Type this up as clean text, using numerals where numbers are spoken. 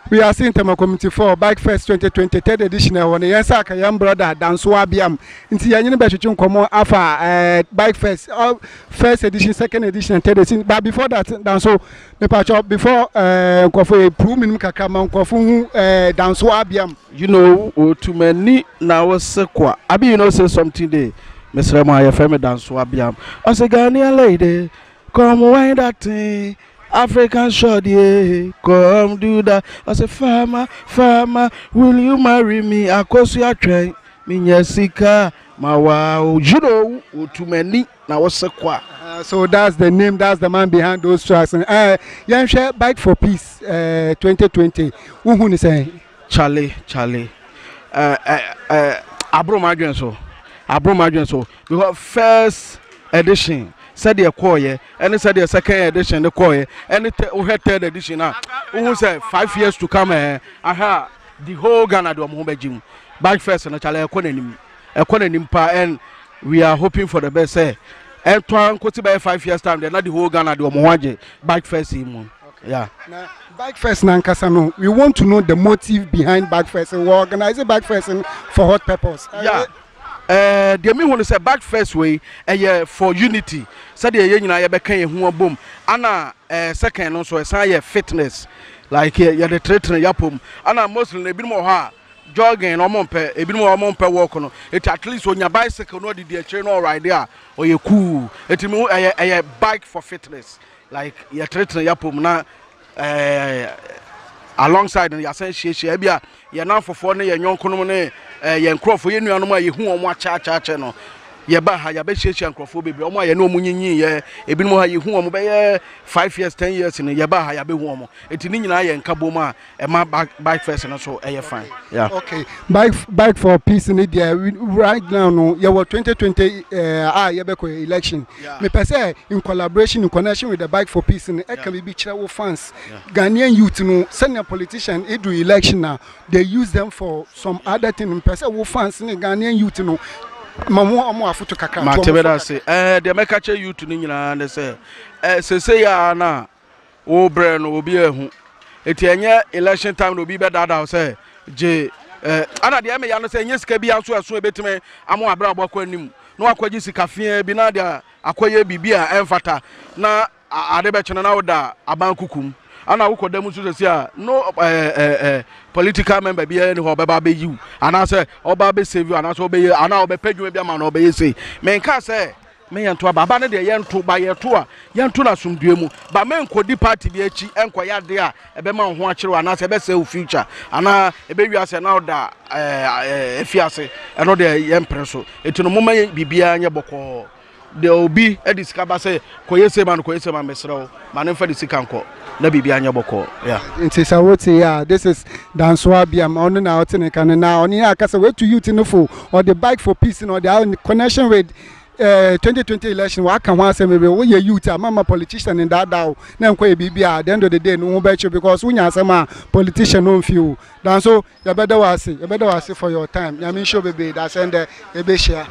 We are seeing Tema Community for Bike Fest 2020 third edition. When the answer young brother Danso Abiam. Inti yanyi be chichun komo afa Bike Fest first edition, second edition, and third edition. But before that, Danso me patch before kofu prove minimum kakama kofu Danso Abiam. You know, too many now sekwa. Abi you know say something there. Mr. Maya Femi Danso Abiam. I say Ghanaian lady, come wine that thing. African shorty, come do that. I say, farmer, will you marry me? I course you are trying. Minyasika, my wow. You know, too many now was a so that's the name, that's the man behind those tracks. Young share Bike for Peace 2020. Who is saying? Charlie. Abro Madrian so. Because first edition. Said the choir, and said the second edition, the choir, and the third edition now. Who said 5 years to come? I had the whole Ghana do home gym. Bike Fest and a child economy, and we are hoping for the best. And Twan could by 5 years time, they're not the whole Ghana do home Bike Fest. Yeah. Now, Bike Fest Nankasano, we want to know the motive behind Bike Fest and we organize Bike Fest for what purpose? Yeah. The me want to say Bike Fest way for unity. Said the yen I be can who boom. Ana second also say fitness. Like you the training yapum. Ana mostly a bit more hard. Jogging or monpe, a bit more monpe walk on. It at least when your bicycle no the chain all right there or you cool. It mean a bike for fitness. Like you training yapum na alongside and yasenshi ebia ye na fofo ne ye nyonkono ne ye nkrofo ye nuanom a ye hu omo acha no ye ba ha ya be hyehyia nkrofo bebre omo ye na omo nyinyi ye ebinom ha ye hu omo be ye 5 years 10 years ne ye ba ha ya be hu omo eti ni nyina ye nkabom a e ma Bike Fest no so ye fine. Yeah. Okay. Bike for Peace in there right now no ye were 2020 ye be ko election. Me pese in collaboration in connection with the Bike for Peace in can be kire fans. Ghanaian youth no senior politician e do election now they use them for some other thing. Me pese wo fans in Ghanaian youth no mamu omo afuto kakra. Matebeda say the mekache youth ni nyina na say ya na wo bre no obi ehu eti enye election time no obi be dada say je ana de me ya no say enye sika bi anso aso ebetime amo abra abakwa anim no akwaji sika fia bi na de akwaye bibia emfata na ade be chena na woda abankukum ana wokoda mu so say no political member bi any ho beba be you ana say oba be save you ana so be ana oba padwuma bi ama na oba say men ka say me yanto baba ne de yento ba yeto a yento na sumdue mu ba men kodi party bi achi enkoya de a ebe ma ho akere ana say be say future ana ebe wi ase na oda efiase eno de yempreso etino moma bibia anye boko de obi ediscover say koyese man mesrew man fa disikanko na bibia anye boko. Yeah. It what yeah, this is Danso Abiam on na otene kan na oni akasa we to youth no for or the Bike for Peace or the connection with 2020 election wa kan wan say maybe we youth mama politician in that daw na nko e bibia at the end of the day no be che because we nya asema politician no feel dan so you better was for your time. I mean show baby that's end e be share.